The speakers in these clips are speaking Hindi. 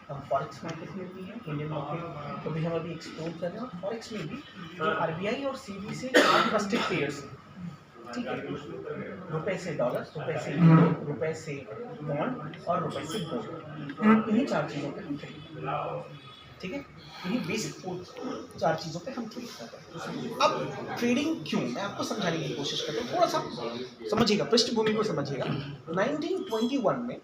हम फॉरेक्स मार्केट में भी हैं, इंडियन मार्केट को भी हम अभी एक्सप्लोर कर रहे हैं, और फॉरेक्स में भी जो आरबीआई और सीबी से ट्रस्टेड पेयर्स हैं, ठीक है, रुपए से डॉलर, रुपए से यूरो, रुपए से बॉन्ड और रुपए से गोल्ड, इन्हीं 4 चीज़ों पे हम ट्रेड कर रहे हैं, ठीक है। यही बेसिक 4 चीज़ों पे हम ट्रेड कर रहे हैं। अब ट्रेडिंग क्यों, मैं आपको समझाने की कोशिश करता हूँ, थोड़ा सा समझिएगा, पृष्ठभूमि को समझिएगा। 1921 में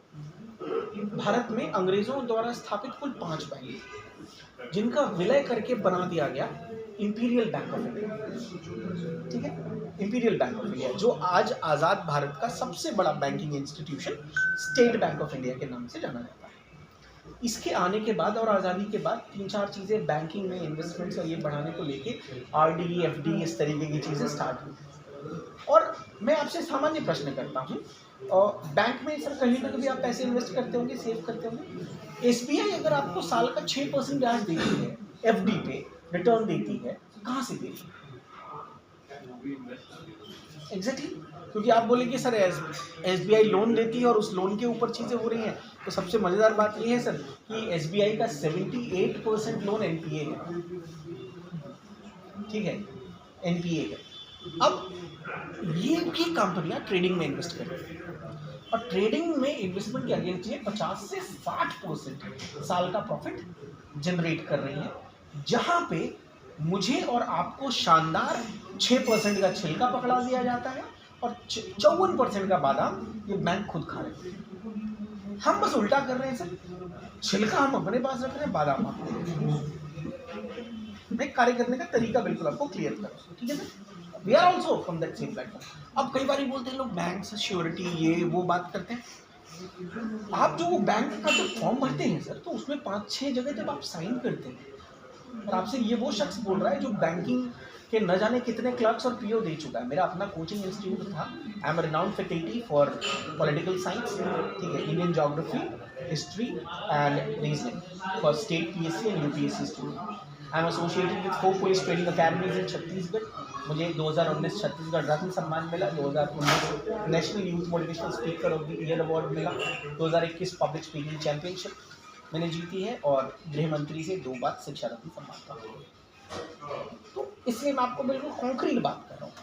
भारत में अंग्रेजों द्वारा स्थापित कुल 5 बैंक, जिनका विलय करके बना दिया गया इंपीरियल बैंक ऑफ इंडिया, ठीक है, इंपीरियल बैंक ऑफ इंडिया, जो आज आज़ाद भारत का सबसे बड़ा banking institution state bank of India के नाम से जाना जाता है। इसके आने के बाद और आज़ादी के बाद 3-4 चीज़ें बैंकिंग में इन्वेस्टमेंट्स और ये बढ़ाने को लेके आरडी, एफडी, इस तरीके की चीज़ें स्टार्ट हुई। और मैं आपसे सामान्य प्रश्न करता हूँ, बैंक में सर कहीं ना कभी आप पैसे इन्वेस्ट करते होंगे, सेव करते होंगे। एसबीआई अगर आपको साल का 6% ब्याज देती है, एफडी पे रिटर्न देती है, कहाँ से देती है? एग्जैक्टली, क्योंकि आप बोलेंगे सर एसबीआई लोन देती है और उस लोन के ऊपर चीज़ें हो रही हैं। तो सबसे मज़ेदार बात यह है सर कि एसबीआई का 78% लोन एनपीए है, ठीक है, एनपीए है। अब ये भी कंपनियां ट्रेडिंग में इन्वेस्ट कर रही हैं, और ट्रेडिंग में इन्वेस्टमेंट के अगेंस्ट ये 50 से 60% साल का प्रॉफिट जनरेट कर रही हैं, जहां पे मुझे और आपको शानदार 6% का छिलका पकड़ा दिया जाता है और 54% का बादाम ये बैंक खुद खा रहे हैं। हम बस उल्टा कर रहे हैं सर, छिलका हम अपने पास रख रहे हैं, बादाम आप मैं कार्य करने का तरीका बिल्कुल आपको क्लियर कर रहा हूँ, ठीक है sir. We are also from that same platform. अब कई बार बोलते हैं लोग बैंक से श्योरिटी ये वो बात करते हैं। आप जो वो बैंक का जो फॉर्म भरते हैं सर, तो उसमें 5-6 जगह जब आप साइन करते हैं, और आपसे ये वो शख्स बोल रहा है जो बैंकिंग के न जाने कितने क्लर्क्स और पीओ दे चुका है। मेरा अपना कोचिंग इंस्टीट्यूट था, I am renowned faculty for political science, ठीक है, Indian geography, history and reasoning for state PSC and UPSC student. I am associated with 4 police training academies in Chhattisgarh. मुझे 2019 छत्तीसगढ़ रत्न सम्मान मिला, 2019 national youth motivational speaker of the year award मिला, 2021 पब्लिक स्पीकिंग चैंपियनशिप मैंने जीती है, और गृह मंत्री से 2 बार शिक्षा रत्न सम्मान प्राप्त हुआ। तो इसलिए मैं आपको बिल्कुल कॉन्क्रीट बात कर रहा हूँ।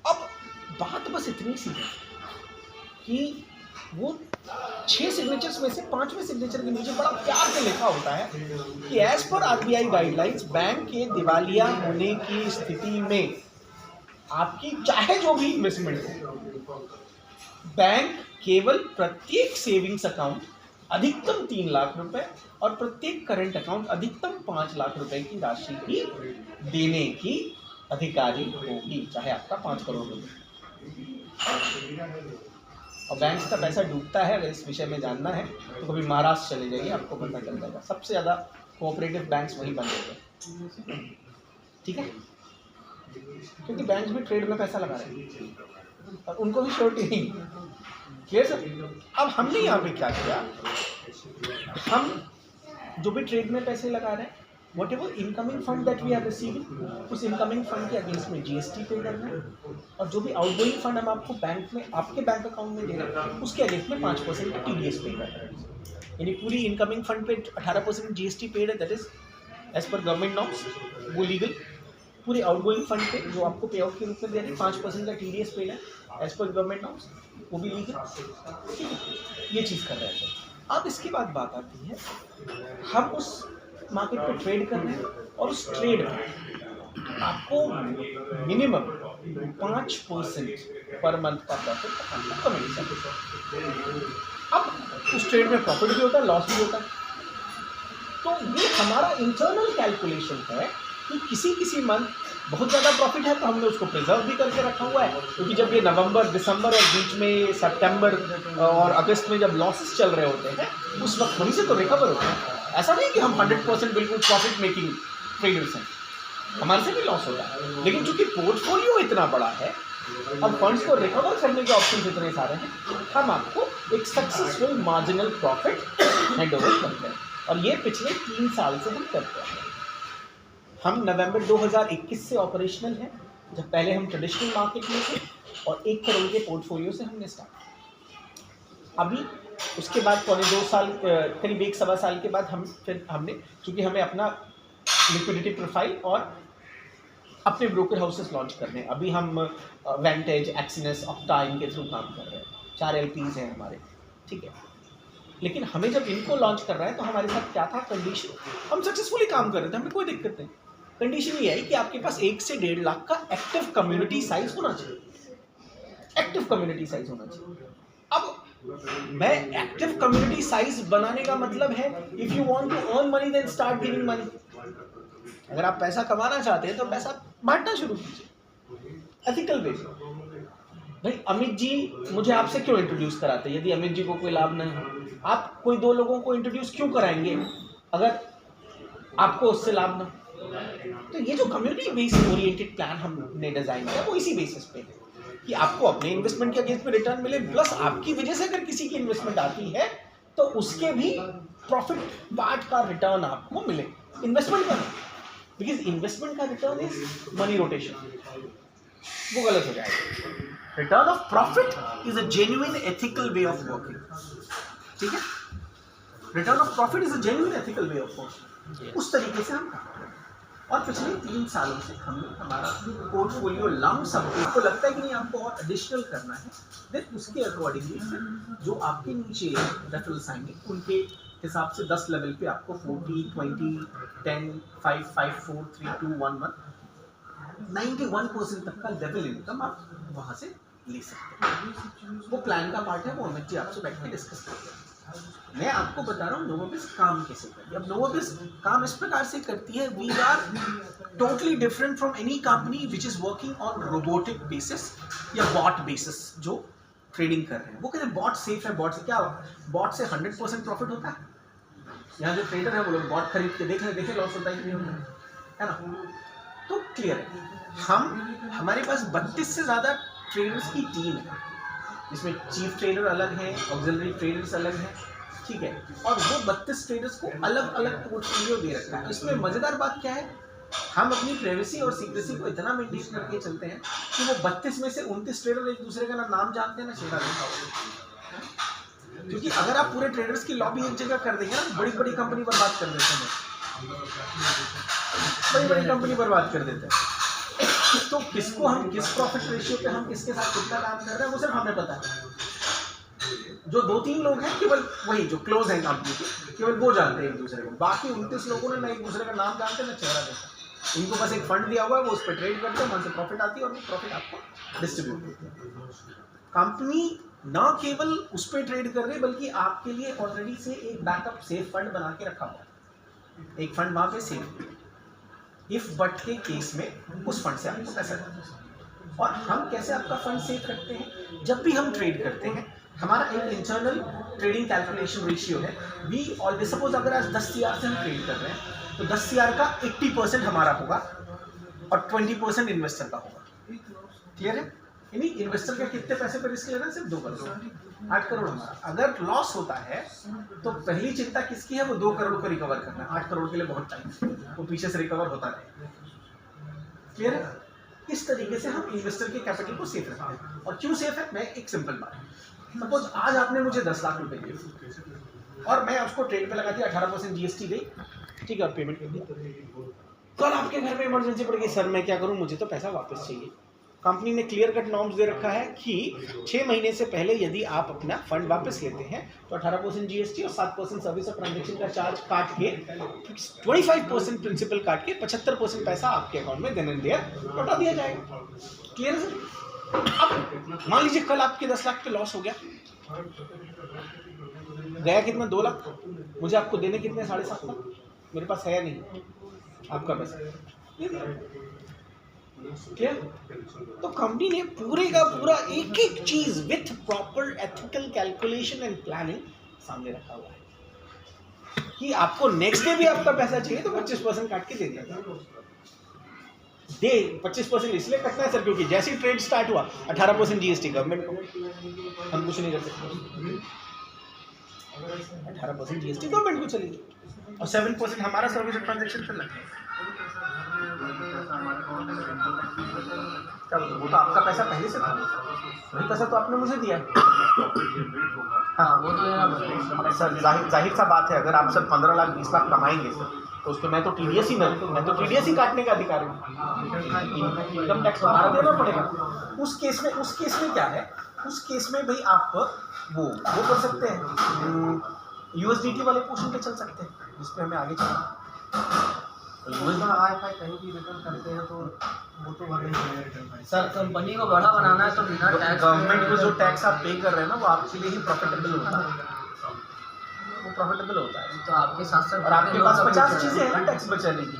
अब बात बस इतनी सी है कि वो 6 सिग्नेचर्स में से 5वें सिग्नेचर के नीचे बड़ा प्यार से लिखा होता है कि as per RBI guidelines bank के दिवालिया होने की स्थिति में आपकी चाहे जो भी इन्वेस्टमेंट हो, बैंक केवल प्रत्येक सेविंग्स अकाउंट अधिकतम 3 लाख रुपए और प्रत्येक करंट अकाउंट अधिकतम 5 लाख रुपए की राशि ही देने की अधिकारी होगी, चाहे आपका 5 करोड़ रुपए। और बैंक का पैसा डूबता है, अगर इस विषय में जानना है तो कभी महाराष्ट्र चले जाइए, आपको पता चल जाएगा। सबसे ज़्यादा कोऑपरेटिव बैंक्स वहीं बन जाते हैं, ठीक है, क्योंकि बैंक भी ट्रेड में पैसा लगा रहे हैं और उनको भी श्योरिटी नहीं। Clear sir? अब हमने यहाँ पे क्या किया, हम जो भी ट्रेड में पैसे लगा रहे हैं, whatever incoming fund that we are receiving, उस इनकमिंग फंड के अगेंस्ट में जीएसटी पे करना है, और जो भी आउटगोइंग फंड हम आपको बैंक में आपके बैंक अकाउंट में दे रहे हैं, उसके अगेंस्ट में 5% का टीडीएस पे करना है। यानी पूरी इनकमिंग फंड पे 18% जीएसटी पेड है, that is as per government norms, वो लीगल। पूरे आउटगोइंग फंड पे जो आपको पे आउट के रूप में दे रहे हैं 5% का टीडीएस पेड है, एज पर गवर्नमेंट नॉर्म्स, वो भी लीगल, ठीक है, ये चीज़ कर रहे हैं सर। अब इसके बाद बात आती है, हम उस मार्केट पे ट्रेड कर रहे हैं, और उस ट्रेड में आपको मिनिमम 5% पर मंथ का प्रॉफिट आपको कमीशन। अब उस ट्रेड में प्रॉफिट भी होता है, लॉस भी होता है। तो ये हमारा इंटरनल कैलकुलेशन है कि किसी मंथ बहुत ज़्यादा प्रॉफिट है तो हमने उसको प्रिजर्व भी करके रखा हुआ है, क्योंकि जब ये नवंबर, दिसंबर और बीच में सितंबर और अगस्त में जब लॉसेस चल रहे होते हैं, उस वक्त वहीं से तो रिकवर होते हैं। ऐसा नहीं कि हम 100% बिल्कुल प्रॉफिट मेकिंग ट्रेडर्स हैं, हमारे से भी लॉस होता है, लेकिन चूंकि पोर्टफोलियो इतना बड़ा है, अब फंड्स को रिकवर करने के ऑप्शन इतने सारे हैं, हम आपको एक successful marginal profit hand over करते हैं, और ये पिछले 3 साल से हम करते हैं। हम नवंबर 2021 से ऑपरेशनल हैं, जब पहले हम ट्रेडिशनल मार्केट में थे, और 1 करोड़ के पोर्टफोलियो से हमने स्टार्ट किया। अभी उसके बाद पौने 2 साल करीब 1 सवा साल के बाद हमने क्योंकि हमें अपना लिक्विडिटी प्रोफाइल और अपने ब्रोकर हाउसेस लॉन्च करने हैं। अभी हम वेंटेज, एक्सिनस, ऑक्टा इनके थ्रू काम कर रहे हैं, 4 LPs हैं हमारे, ठीक है। लेकिन हमें जब इनको लॉन्च कर रहा है तो हमारे साथ क्या था कंडीशन, हम सक्सेसफुली काम कर रहे थे, हमें कोई दिक्कत नहीं। कंडीशन ये है कि आपके पास 1 से 1.5 लाख का एक्टिव कम्युनिटी साइज होना चाहिए, एक्टिव कम्युनिटी साइज होना चाहिए। अब मैं एक्टिव कम्युनिटी साइज बनाने का मतलब है if you want to earn money then start giving money. अगर आप पैसा कमाना चाहते हैं तो पैसा बांटना शुरू कीजिए एथिकल वे। भाई अमित जी मुझे आपसे क्यों इंट्रोड्यूस कराते, यदि अमित जी को कोई लाभ नहीं है, आप कोई 2 लोगों को इंट्रोड्यूस क्यों कराएंगे अगर आपको उससे लाभ ना। तो ये जो कम्युनिटी बेस्ड ओरिएंटेड प्लान हमने डिजाइन किया वो इसी बेसिस पे है कि आपको अपने इन्वेस्टमेंट के अगेंस्ट में रिटर्न मिले, प्लस आपकी वजह से अगर किसी की इन्वेस्टमेंट आती है तो उसके भी प्रॉफिट पार्ट का रिटर्न आपको मिले इन्वेस्टमेंट का, बिकॉज इन्वेस्टमेंट का रिटर्न इज मनी रोटेशन, वो गलत हो जाएगा। Return of profit is a genuine ethical way of working, ठीक है। Return of profit is a genuine ethical way of working, उस तरीके से हम काम कर रहे हैं। और पिछले 3 सालों से हमने हमारा पोर्टफोलियो लम सब आपको लगता है कि नहीं आपको और एडिशनल करना है, देन उसके अकॉर्डिंगली जो आपके नीचे रेफरल्स आएंगे उनके हिसाब से 10 लेवल पे आपको 40, 20, 10, 5, 5, 4, 3, 2, 1, 1 91% तक का लेवल इनकम आप वहाँ से ले सकते हैं। वो प्लान का पार्ट है, वो अमित जी आपसे बैठ के डिस्कस करते हैं। मैं आपको बता रहा हूँ नोवाबिस काम कैसे करती है। अब नोवाबिस काम इस प्रकार से करती है, we are totally different from any company which is working on robotic basis या बॉट बेसिस जो ट्रेडिंग कर रहे हैं। वो कहते हैं बॉट सेफ है, बॉट से क्या हुआ, बॉट से 100% प्रॉफिट होता है। यहाँ जो ट्रेडर है वो लोग बॉट खरीद के देखे लॉस होता है कि नहीं होता है ना। तो क्लियर है, हमारे पास 32 से ज़्यादा ट्रेडर्स की टीम है, जिसमें चीफ ट्रेडर अलग हैं, ऑक्सिलरी ट्रेडर्स अलग हैं, ठीक है। और वो 32 ट्रेडर्स को अलग अलग पोर्टफोलियो दे रखा है। इसमें मज़ेदार बात क्या है, हम अपनी प्राइवेसी और सीक्रेसी को इतना मेंटेन करके चलते हैं कि वो 32 में से 29 ट्रेडर एक दूसरे का ना नाम जानते हैं ना चेहरा देखा। क्योंकि अगर आप पूरे ट्रेडर्स की लॉबी एक जगह कर देंगे ना, बड़ी बड़ी कंपनी बर्बाद कर देते हैं, बड़ी बड़ी कंपनी बर्बाद कर देते हैं। तो किसको हम किस प्रॉफिट रेशियो पे हम किसके साथ कितना काम कर रहे हैं वो सिर्फ हमें पता है। जो 2-3 लोग हैं केवल वही जो क्लोज हैं कंपनी के, केवल वो जानते हैं एक दूसरे को। बाकी 29 लोगों ने ना एक दूसरे का नाम जानते हैं ना चेहरा देखा। इनको बस एक फंड दिया हुआ है, वो उस पर ट्रेड करते हैं, वहाँ से प्रॉफिट आती है और वो प्रॉफिट आपको डिस्ट्रीब्यूट होती है। कंपनी ना केवल उस पर ट्रेड कर रही बल्कि आपके लिए ऑलरेडी से एक बैकअप सेफ फंड बना के रखा हुआ है। एक फंड वहाँ पे सेफ, इफ बट के केस में उस फंड से आपको पैसा देना है। और हम कैसे आपका फंड सेफ रखते हैं, जब भी हम ट्रेड करते हैं हमारा एक इंटरनल ट्रेडिंग कैलकुलेशन रेशियो है। वी ऑलवेज सपोज अगर आज 10 CR से हम ट्रेड कर रहे हैं तो 10 CR का 80% हमारा होगा और 20% इन्वेस्टर का होगा। क्लियर है, यानी इन्वेस्टर के कितने पैसे पर रिस्क लेना है, सिर्फ 2 करोड़, 8 करोड़ हमारा। अगर लॉस होता है तो पहली चिंता किसकी है, वो 2 करोड़ को रिकवर करना है। 8 करोड़ के लिए बहुत टाइम, वो पीछे से रिकवर होता रहेगा। क्लियर है, इस तरीके से हम इन्वेस्टर के कैपिटल को सेफ रखते हैं। और क्यों सेफ है, मैं एक सिंपल बात, सपोज आज आपने मुझे 10 लाख रुपए दिए और मैं उसको ट्रेड पे लगा दिया, 18% GST गई, ठीक है, और पेमेंट कर दिया। कल आपके घर में इमरजेंसी पड़ गई, सर मैं क्या करूं, मुझे तो पैसा वापस चाहिए। कंपनी ने क्लियर कट नॉर्म्स दे रखा है कि 6 महीने से पहले यदि आप अपना फंड वापस लेते हैं तो 18% GST और 7% सर्विस और ट्रांजेक्शन का चार्ज काट के 25% प्रिंसिपल काट के 75% पैसा आपके अकाउंट में देन एंड देयर लौटा दिया जाएगा। क्लियर है सर। अब मान लीजिए कल आपके 10 लाख पे लॉस हो गया, गया कितना, 2 लाख, मुझे आपको देने कितने, 7.5 लाख, मेरे पास है या नहीं आपका पैसा। क्या? तो कंपनी ने पूरे का पूरा एक एक चीज with proper ethical calculation and planning सामने रखा हुआ है कि आपको नेक्स्ट डे भी आपका पैसा चाहिए तो 25% काट के दे दिया जाएगा। दे 25% इसलिए कटना है सर क्योंकि जैसे ही ट्रेड स्टार्ट हुआ 18% GST गवर्नमेंट को, हम कुछ नहीं कर सकते। 18% GST गवर्नमेंट को चलेगी और 7% हमारा सर्विस और ट्रांजेक्शन पे लगता है। क्या वो तो आपका पैसा पहले से था, वही पैसा तो आपने मुझे दिया। हाँ वो तो लेना पड़ेगा सर, जाहिर सा बात है, अगर आप सर 15 लाख 20 लाख कमाएंगे सर, तो उस पर मैं तो टीडीएस ही काटने का अधिकारी हूँ, इनकम टैक्स तो हमारा देना पड़ेगा। उस केस में क्या है, उस केस में भाई आप वो कर सकते हैं, यूएसडीटी वाले पोर्शन पे चल सकते हैं, जिस पे हमें आगे चलना। आईएफआई कहीं भी रिटर्न करते हैं तो वो तो भरना ही पड़ेगा रिटर्न। सर कंपनी को बड़ा बनाना है तो बिना टैक्स, गवर्नमेंट को जो टैक्स आप पे कर रहे हैं ना, वो आपके लिए ही प्रॉफिटेबल होता है, वो प्रॉफिटेबल होता है। तो आपके साथ साथ और आपके पास 50 चीज़ें हैं ना टैक्स बचाने की,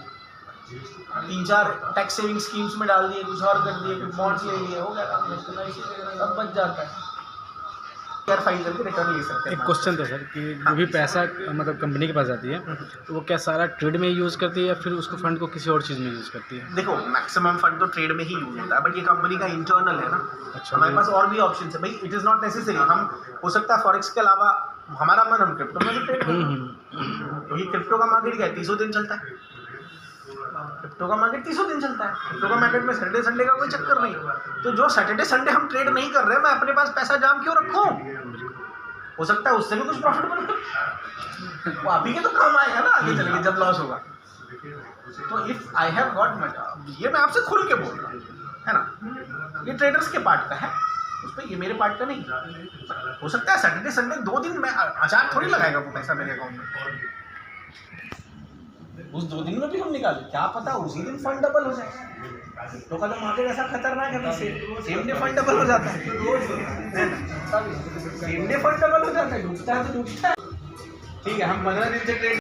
3-4 टैक्स सेविंग स्कीम्स में डाल दिए, कुछ और कर दिए, कुछ बॉन्ड्स ले लिए, हो गया काम, सब बच जाता है, यार फाइल करके रिटर्न ले सकते हैं। एक क्वेश्चन था सर कि जो भी पैसा मतलब कंपनी के पास आती है तो वो क्या सारा ट्रेड में यूज़ करती है या फिर उसको फंड को किसी और चीज़ में यूज़ करती है? देखो मैक्सिमम फंड तो ट्रेड में ही यूज होता है, बट ये कंपनी का इंटरनल है ना। अच्छा, हमारे पास और भी ऑप्शन है भाई, इट इज़ नॉट नेसेसरी, हम हो सकता है फॉरेक्स के अलावा हमारा मन हम क्रिप्टो में भी ट्रेड करें, क्योंकि क्रिप्टो का मार्केट क्या है, 30 दिन चलता है, क्रिप्टो का मार्केट 30 दिन चलता है, क्रिप्टो का मार्केट में सैटरडे संडे का कोई चक्कर नहीं। तो जो सैटरडे संडे हम ट्रेड नहीं कर रहे, मैं अपने पास पैसा जाम क्यों रखूँ, हो सकता है उससे भी कुछ प्रॉफिटेबल हो, वो आप ही के तो काम आएगा ना आगे चल के जब लॉस होगा। तो if I have got money, ये मैं आपसे खुल के बोल रहा हूँ, है ना, ये ट्रेडर्स के पार्ट का है, उस पर ये मेरे पार्ट का नहीं। हो सकता है सैटरडे संडे 2 दिन में अचार थोड़ी लगाएगा वो पैसा मेरे अकाउंट में, उस 2 दिन में भी हम निकालें, क्या पता उसी दिन फंड डबल हो जाए। तो का तो मार्केट ऐसा खतरनाक है, सेम डे फंड डबल हो जाता है, सेम डे फंड डबल हो जाता है, डूबता है तो डूबता है। ठीक है, हम 15 दिन से ट्रेड